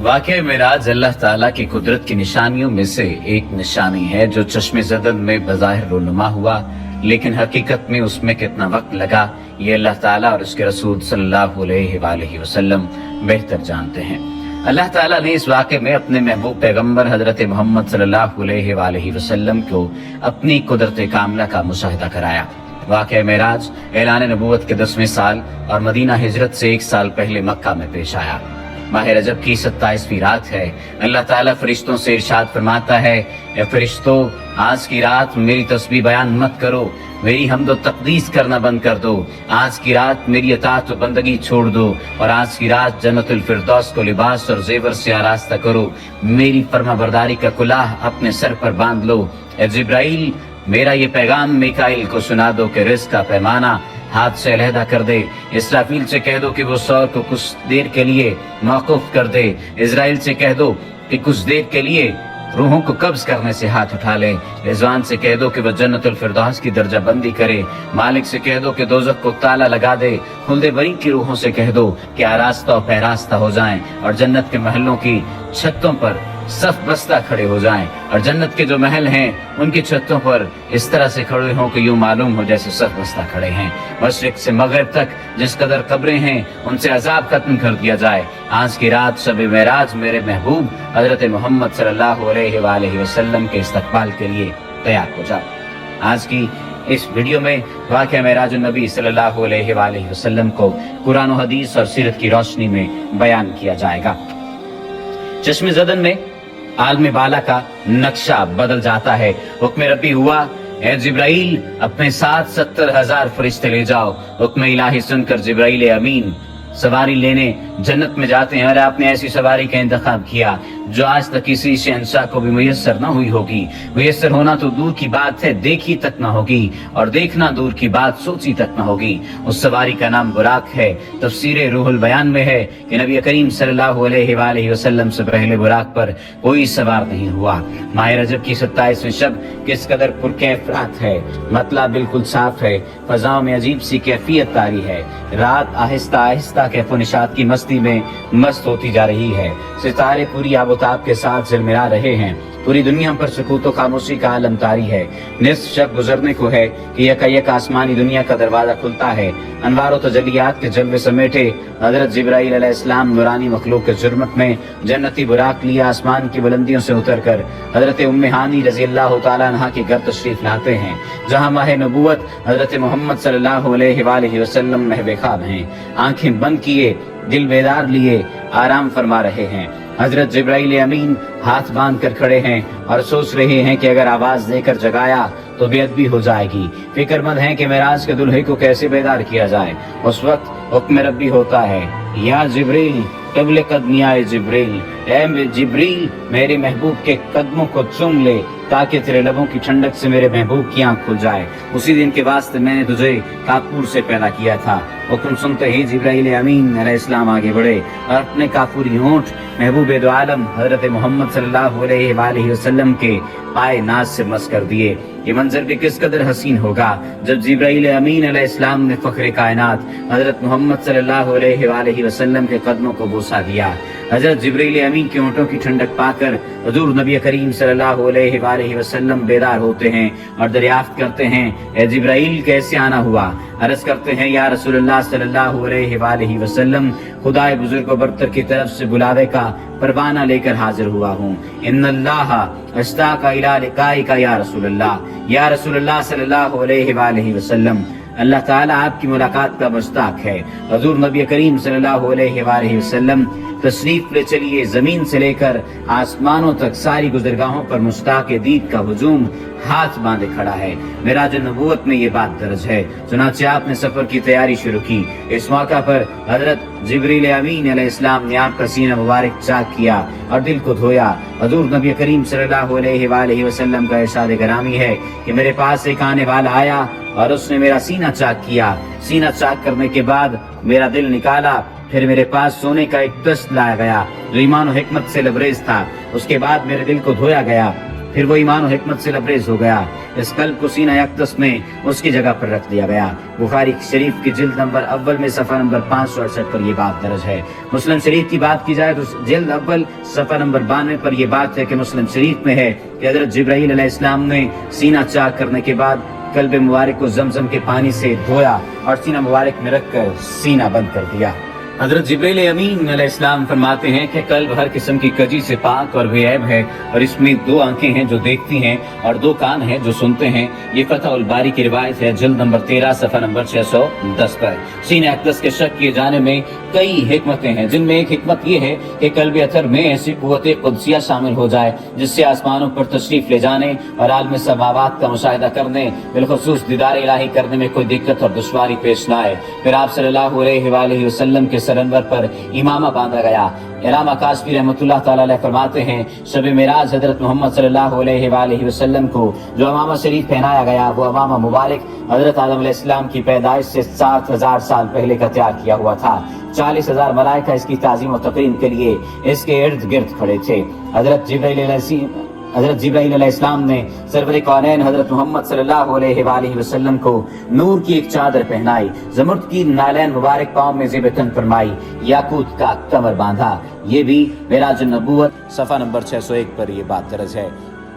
वाक़या मेराज अल्लाह ताला की कुदरत की निशानियों में से एक निशानी है जो चश्मे ज़दन में बज़ाहिर रोनुमा हुआ, लेकिन हकीकत में उसमें कितना वक्त लगा ये अल्लाह ताला और उसके रसूल सल्लल्लाहु अलैहि वसल्लम बेहतर जानते हैं। अल्लाह ताला ने इस वाक़े में अपने महबूब पैगम्बर हज़रत मोहम्मद सल्लल्लाहु अलैहि वसल्लम को अपनी कुदरत कामिला का मुशाहिदा कराया। वाक़या मेराज ऐलान नबूवत के 10वें साल और मदीना हिजरत से 1 साल पहले मक्का में पेश आया। माह रजब की 27वीं रात है। अल्लाह ताला फरिश्तों से इरशाद फरमाता है, ए फरिश्तों, आज की रात मेरी तस्बीह बयान मत करो, मेरी हम्द व तक़दीस करना बंद कर दो। आज की रात मेरी अताअत व बंदगी छोड़ दो और आज की रात जन्नतुल फिरदौस को लिबास और जेवर से आरास्ता करो। मेरी फरमाबरदारी का कुलाह अपने सर पर बांध लो। ए जिब्राइल, मेरा ये पैगाम मिकाइल को सुना दो कि रिज़्क़ का पैमाना हाथ से अलहदा कर दे। इसराफील से कह दो कि वो सौर को कुछ देर के लिए मौकूफ कर दे। इजराइल से कह दो कि कुछ देर के लिए रूहों को कब्ज करने से हाथ उठा ले। रिजवान से कह दो कि वह जन्नतुल फिरदौस की दर्जा बंदी करे। मालिक से कह दो कि दोज़ख को ताला लगा दे। खुल्दे बरी की रूहों से कह दो कि आरास्ता और पैरास्ता हो जाएं और जन्नत के महलों की छतों पर सफ बस्ता खड़े हो जाएं और जन्नत के जो महल हैं उनकी छतों पर इस तरह से खड़े हों कि यूं मालूम हो जैसे सफ बस्ता खड़े हैं। मशरिक से मगरिब तक जिस कदर कब्रें हैं उनसे अजाब खत्म कर दिया जाए। आज की रात शब मेराज मेरे महबूब हजरत मोहम्मद सल्लल्लाहु अलैहि वसल्लम के इस्तकबाल के लिए तैयार हो जाओ। आज की इस वीडियो में वाक़या मेराजुन नबी सल्लल्लाहु अलैहि वसल्लम को कुरान और हदीस और सीरत की रोशनी में बयान किया जाएगा। चश्मे ज़दन में आलम बाला का नक्शा बदल जाता है। हुक्म रब्बी हुआ, ए जिब्राइल, अपने साथ 70,000 फरिश्ते ले जाओ। हुक्म इलाही सुनकर जिब्राइल अमीन सवारी लेने जन्नत में जाते हैं और आपने ऐसी सवारी का इंतखाब किया जो आज तक किसी शहंशाह को भी मुयस्सर न हुई होगी। मुयस्सर होना तो दूर की बात है, देखी तक न होगी, और देखना दूर की बात, सोची तक न होगी। उस सवारी का नाम बुराक है। तफसीर रूहुल बयान में है कि नबी करीम सल्लल्लाहु अलैहि वसल्लम से पहले बुराक पर कोई सवार नहीं हुआ। माह रजब की 27वीं शब किस कदर पुरकैफ रात है। मतला बिल्कुल साफ है, फजाओं में अजीब सी कैफियत तारी है। रात आहिस्ता आहिस्ता कैफो निशात की मस्ती में मस्त होती जा रही है। सितारे पूरी आबोताब के साथ झिलमिला रहे हैं। पूरी दुनिया पर सुकूत खामोशी का आलम तारी है। निस्फ शब गुजरने को है कि यकायक आसमानी दुनिया का दरवाजा खुलता है। अनवार तजलियात के जलवे समेटे हजरत जिब्राइल अलैहिस्सलाम नूरानी मखलूक के जुर्मत में जन्नती बुराक लिए आसमान की बुलंदियों से उतरकर हजरत उम्मे हानी रज़ियल्लाहु तआला अन्हा के घर तशरीफ लाते हैं, जहां माह नबूवत हजरत मोहम्मद सल्लल्लाहु अलैहि वसल्लम महवे ख्वाब हैं। आंखें बंद किए, दिल बेदार लिए आराम फरमा रहे हैं। हजरत जिब्राइल अमीन हाथ बांध कर खड़े हैं और सोच रहे हैं कि अगर आवाज देकर जगाया तो बेअदबी हो जाएगी। फिक्रमंद हैं कि मेराज के दुल्हे को कैसे बेदार किया जाए। उस वक्त हुक्म रब्बी होता है, या जिब्रील क़िबले कदमिया जिब्रील, ए जिब्रील, मेरे महबूब के कदमों को चूम ले ताकि तेरे लबों की ठंडक से मेरे महबूब की आंख खुल जाए। उसी दिन के वास्ते मैंने तुझे काफूर से पैदा किया था। हुक्म सुनते ही जिब्राइल अमीन अलैहिस्सलाम आगे बढ़े और अपने काफूरी होंठ महबूब दो आलम हजरत मोहम्मद सल्लल्लाहु अलैहि वसल्लम के पाए नाज से मस कर दिए। ये मंजर भी किस कदर हसीन होगा जब जिब्राइल अमीन अलैहिस्सलाम ने फख्र कायनात हजरत मोहम्मद सल्लल्लाहु अलैहि वसल्लम के कदमों को बोसा दिया। हजरत जिब्राइल अमीन के होंठों की ठंडक पाकर हुजूर नबी करीम सल्लल्लाहु अलैहि वसल्लम बेदार होते हैं और दरियाफ्त करते हैं, ए जिब्राइल, कैसे आना हुआ? अर्ज करते हैं, या रसूलुल्लाह सल्लल्लाहु अलैहि वसल्लम, खुदाए बुजुर्ग बरतर की तरफ से बुलावे का परवाना लेकर हाजिर हुआ हूँ। इन्नल्लाह अश्ताका इला लिकाइका या रसूलल्लाह, या रसूलुल्लाह सल्लल्लाहु अलैहि वसल्लम, अल्लाह ताला आपकी मुलाकात का मुश्ताक है। हुजूर नबी करीम सल्लल्लाहु अलैहि वसल्लम तशरीफ ले चलिए। जमीन से लेकर आसमानों तक सारी गुजरगाहों पर मुश्ताक दीद का हुजूम हाथ बांधे खड़ा है। मेराजुन नबूवत में ये बात दर्ज है। चुनांचे आपने सफर की तैयारी शुरू की। इस मौका पर हजरत जिब्रील अमीन अलैहिस्सलाम ने आपका सीना मुबारक चाक किया और दिल को धोया। हुजूर नबी करीम सल्लल्लाहु अलैहि वसल्लम का इरशाद गरामी है कि मेरे पास एक आने वाला आया और उसने मेरा सीना चाक किया। सीना चाक करने के बाद मेरा दिल निकाला। फिर मेरे पास सोने का एक दस्त लाया गया जो ईमान और हिकमत से लबरेज था। उसके बाद मेरे दिल को धोया गया, फिर वो ईमान और हिकमत से लबरेज हो गया। इस कल्ब को सीना अक़दस में उसकी जगह पर रख दिया गया। बुखारी शरीफ की जिल्द नंबर अव्वल में सफ़ा नंबर 568 पर यह बात दर्ज है। मुस्लिम शरीफ की बात की जाए तो जिल्द अव्वल सफ़ा नंबर 92 पर यह बात है कि मुस्लिम शरीफ में है कि हज़रत जिब्राईल अलैहिस्सलाम ने सीना चाक करने के बाद कल्ब मुबारक को जमजम के पानी से धोया और सीना मुबारक में रखकर सीना बंद कर दिया। हज़रत जिब्रील अमीन अलैहिस्सलाम फरमाते हैं कि कल्ब हर किस्म की कजी से पाक और बेऐब है और इसमें 2 आंखें हैं जो देखती हैं और 2 कान हैं जो सुनते हैं। ये फतह उल बारी की रिवायत है जिल्द नंबर 13 सफ़ा नंबर 610 पर। सीने अक़दस के शक किए जाने में कई हिकमतें हैं, जिनमें एक हिकमत ये है कि कल्ब अतर में ऐसी क़ुव्वत क़ुदसिया शामिल हो जाए जिससे आसमानों पर तशरीफ़ ले जाने और आलम समावात का मुशाहिदा करने, बिलखुसूस दीदार इलाही करने में कोई दिक्कत और दुश्वारी पेश न आए। फिर आप सल्लल्लाहु अलैहि वसल्लम के सरअनवर पर इमामा बांधा गया। इलामा कासफी रहमतुल्लाह ताला अलैह फरमाते हैं, शब मेराज हजरत मोहम्मद सल्लल्लाहु अलैहि वसल्लम को जो अमामा शरीफ पहनाया गया वो अमामा मुबारक हजरत आदम अलैहिस्सलाम की पैदाइश से 7000 साल पहले का तैयार किया हुआ था। 40,000 मलाइका इसकी ताज़ीम और तकरीम के लिए इसके इर्द गिर्द खड़े थे। हजरत जिब्राईल अलैहिस्सलाम ने सरवर कौनैन हजरत मोहम्मद सल्लल्लाहु अलैहि वसल्लम को नूर की एक चादर पहनाई, ज़मरुद की नालैन मुबारक पाँव में ज़ेब-ए-तन फरमाई, याकूत का कमर बांधा। ये भी मेराज नबूवत सफ़ा नंबर 601 पर ये बात दर्ज है।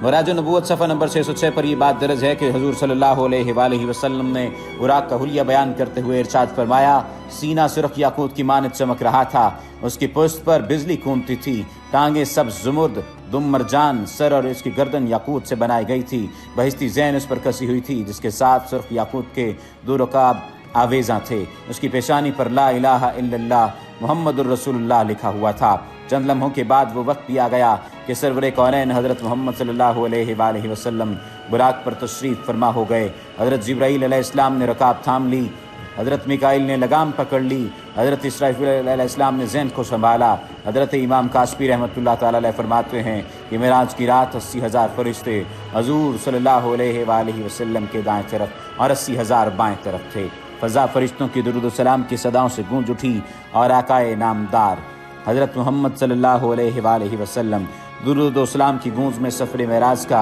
मेराज नबूवत सफ़ा नंबर 606 पर ये बात दर्ज है कि हुज़ूर सल्लल्लाहु अलैहि वसल्लम ने बुराक का हुलिया बयान करते हुए इरशाद फरमाया, सीना सुर्ख याकूत की मानद चमक रहा था, उसकी पुश्त पर बिजली कूदती थी, टांगे सब्ज़ ज़ुमुर्द दुम मरजान, सर और इसकी गर्दन याकूत से बनाई गई थी, बहिस्ती ज़ैन उस पर कसी हुई थी जिसके साथ सुर्ख याकूत के 2 रकाब आवेज़ां थे। उसकी पेशानी पर ला इलाहा इल्लल्लाह मुहम्मदुर रसूलुल्लाह लिखा हुआ था। चंद लम्हों के बाद वो वक्त भी आ गया कि सरवर कौनैन हज़रत मोहम्मद सल्लल्लाहु अलैहि वसल्लम बुराक पर तशरीफ़ फरमा हो गए। हज़रत जिब्राईल अलैहिस्सलाम ने रकाब थाम ली, हज़रत मिकाईल ने लगाम पकड़ ली, हज़रत इसराफील अलैहिस्सलाम ने ज़ैन को संभाला। हज़रत इमाम कासफी रहमतुल्लाह ताला अलैह फरमाते हैं कि मेराज की रात 80,000 फरिश्ते हज़ूर सल्लल्लाहु अलैहि वसल्लम के दाएं तरफ और 80,000 बाएं तरफ थे। फ़ज़ा फरिश्तों की दुरूद व सलाम की सदाओं से गूंज उठी और आकाए नामदार हज़रत मोहम्मद सल्लल्लाहु अलैहि वसल्लम दुरूद व सलाम की गूंज में सफ़र मेराज का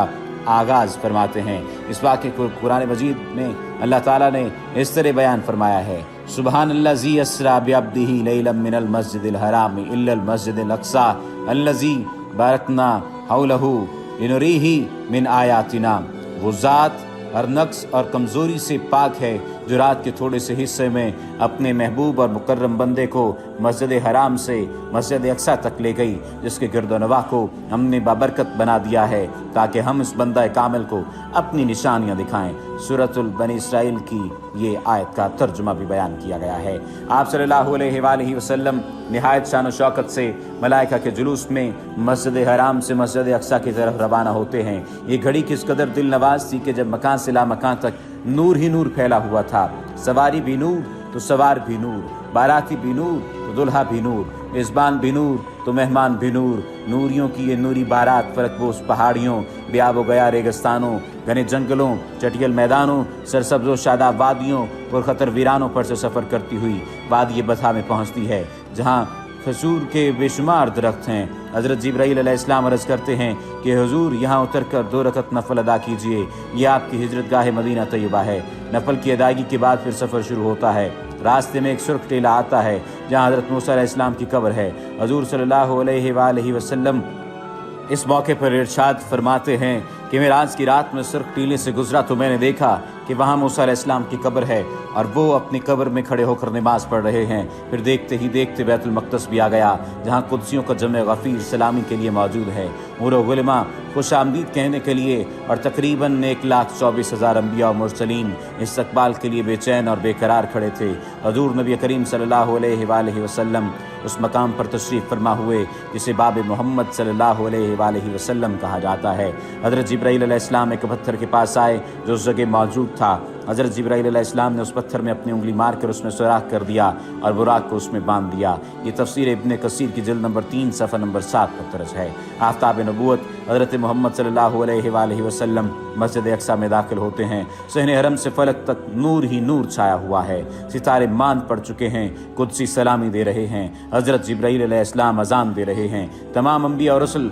आगाज़ फरमाते हैं। इस वाक़े को कुरान मजीद में अल्लाह ताला ने इस तरह बयान फरमाया है, सुबहानल्लज़ी अस्रा बिअब्दिही लैलन मिनल मस्जिदिल हराम इल्लल मस्जिदिल अक़सा अल्लज़ी बारकना हौलहू लिनुरीही मिन आयातिना। वो ज़ात हर नक्स और कमज़ोरी से पाक है जो रात के थोड़े से हिस्से में अपने महबूब और मुकर्रम बंदे को मस्जिद हराम से मस्जिद अक़सा तक ले गई, जिसके गिरदोनवा को हमने बाबरकत बना दिया है ताकि हम इस बंदा कामिल को अपनी निशानियां दिखाएं। सूरतुल बनी इसराइल की ये आयत का तर्जुमा भी बयान किया गया है। आप सल्लल्लाहु अलैहि वसल्लम निहायत शान व शौकत से मलाइका के जुलूस में मस्जिद हराम से मस्जिद अक़सा की तरफ रवाना होते हैं। ये घड़ी किस कदर दिल नवाज थी कि जब मकान से लामकान तक नूर ही नूर फैला हुआ था। सवारी भी नूर तो सवार भी नूर, बाराती भी नूर तो दुल्हा भी नूर, मेज़बान भी नूर तो मेहमान भी नूर। नूरियों की ये नूरी बारात फरकबोस पहाड़ियों, बेआब गया रेगिस्तानों, घने जंगलों, चटियल मैदानों, सरसब्ज़ व शादाब वादियों और ख़तर वीरानों पर से सफ़र करती हुई वादी बथा में पहुँचती है जहाँ खजूर के बेशुमार दरख्त हैं। हज़रत जिब्राईल अलैहिस्सलाम अर्ज़ करते हैं कि हुज़ूर यहाँ उतर कर 2 रकत नफल अदा कीजिए, ये आपकी हिजरत गाह मदीना तैयबा है। नफल की अदायगी के बाद फिर सफ़र शुरू होता है। रास्ते में एक सुर्ख टीला आता है जहाँ हज़रत मूसा अलैहिस्सलाम की कब्र है। हुज़ूर सल्लल्लाहु अलैहि वसल्लम इस मौके पर इरशाद फरमाते हैं कि मेराज की रात में सुर्ख टीले से गुजरा तो मैंने देखा कि वहाँ मूसा अलैहिस्सलाम की कब्र है और वो अपनी कब्र में खड़े होकर नमाज पढ़ रहे हैं। फिर देखते ही देखते बैतुल मक़दस भी आ गया जहाँ कुद्सियों का जमे गफ़ीर सलामी के लिए मौजूद है। मुरग़ुलमा खुश आमदीद कहने के लिए और तकरीबन 1,24,000 अम्बिया और मुरसलीन इस्तक़बाल के लिए बेचैन और बेकरार खड़े थे। हज़ूर नबी करीम सल्लल्लाहु अलैहि वसल्लम उस मकाम पर तशरीफ़ फरमा हुए जिसे बाब मोहम्मद सल्लल्लाहु अलैहि वसल्लम कहा जाता है। हज़रत जिब्राईल अलैहिस्सलाम एक पत्थर के पास आए जो उस जगह मौजूद था। हज़रत जिब्राईल अलैहिस्सलाम ने उस पत्थर में अपनी उंगली मार कर उसमें सुराख कर दिया और बुराक को उसमें बांध दिया। ये तफसीर इब्न कसीर की जिल्द नंबर 3 सफ़ा नंबर 7 पर दर्ज है। आफ्ताब नबूवत حضرت محمد صلی اللہ علیہ وآلہ وسلم مسجد اقصی میں داخل ہوتے ہیں۔ صحن حرم سے فلک تک نور ہی نور چھایا ہوا ہے، ستارے ماند پڑ چکے ہیں، قدسی سلامی دے رہے ہیں، حضرت جبرائیل علیہ السلام اذان دے رہے ہیں، تمام انبیاء اور رسل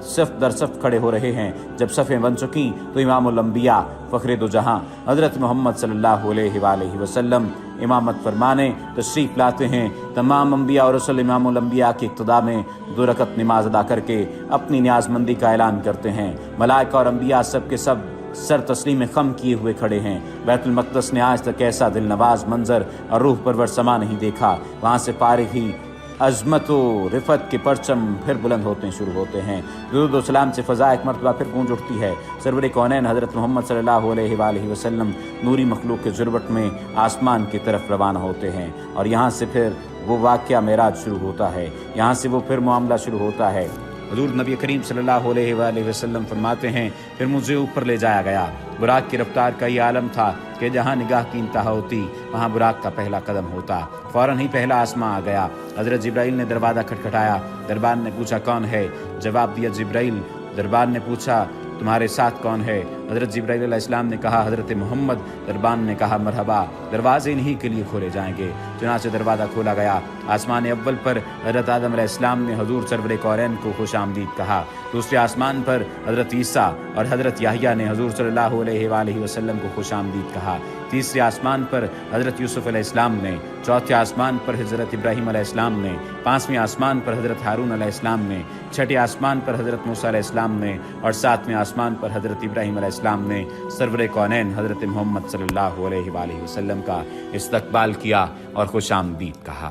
صف در صف کھڑے ہو رہے ہیں۔ جب صفیں بن چکیں تو امام الانبیاء فخر دو جہاں حضرت محمد صلی اللہ علیہ وآلہ وسلم امامت فرمانے تشریف لاتے ہیں۔ تمام انبیاء اور رسل امام الانبیاء کی اقتداء میں 2 رکعت نماز ادا کر کے اپنی نیاز مندی کا اعلان کرتے ہیں۔ ملائکہ اور انبیاء سب کے سب سر تسلیم خم کیے ہوئے کھڑے ہیں۔ بیت المقدس نے آج تک ایسا دل نواز منظر اور روح پرور سما نہیں دیکھا۔ وہاں سے فارغ ہی عظمت و رفت کے پرچم پھر بلند ہوتے شروع ہوتے ہیں۔ درود و سلام سے فضا ایک مرتبہ پھر گونج اٹھتی ہے۔ سرور کونین حضرت محمد صلی اللہ علیہ وآلہ وسلم نوری مخلوق کے ضربت میں آسمان کی طرف روانہ ہوتے ہیں، اور یہاں سے پھر وہ واقعہ معراج شروع ہوتا ہے، یہاں سے وہ پھر معاملہ شروع ہوتا ہے۔ حضور نبی کریم صلی اللہ علیہ وآلہ وسلم فرماتے ہیں پھر مجھے اوپر لے جایا گیا۔ براق کی رفتار کا یہ عالم تھا کہ جہاں نگاہ کی انتہا ہوتی وہاں براق کا پہلا قدم ہوتا۔ فوراً ہی پہلا آسماں آ گیا۔ حضرت جبرائیل نے دروازہ کھٹکھٹایا۔ دربار نے پوچھا کون ہے؟ جواب دیا جبرائیل۔ دربار نے پوچھا تمہارے ساتھ کون ہے؟ حضرت جبرائیل علیہ السلام نے کہا حضرت محمد۔ دربان نے کہا مرحبا، دروازے انہی کے لیے کھولے جائیں گے۔ چنانچہ دروازہ کھولا گیا۔ آسمان اول پر حضرت آدم علیہ السلام نے حضور سرور کونین کو خوش آمدید کہا۔ دوسرے آسمان پر حضرت عیسیٰ اور حضرت یحییٰ نے حضور صلی اللہ علیہ وآلہ وسلم کو خوش آمدید کہا۔ تیسرے آسمان پر حضرت یوسف علیہ السلام نے، چوتھے آسمان پر حضرت ابراہیم علیہ السلام نے، پانچویں آسمان پر حضرت ہارون علیہ السلام نے، چھٹے آسمان پر حضرت موسیٰ علیہ السلام نے، اور ساتویں آسمان پر حضرت ابراہیم علیہ السلام نے سرور کونین حضرت محمد صلی اللہ علیہ وآلہ وسلم کا استقبال کیا اور خوش آمدید کہا۔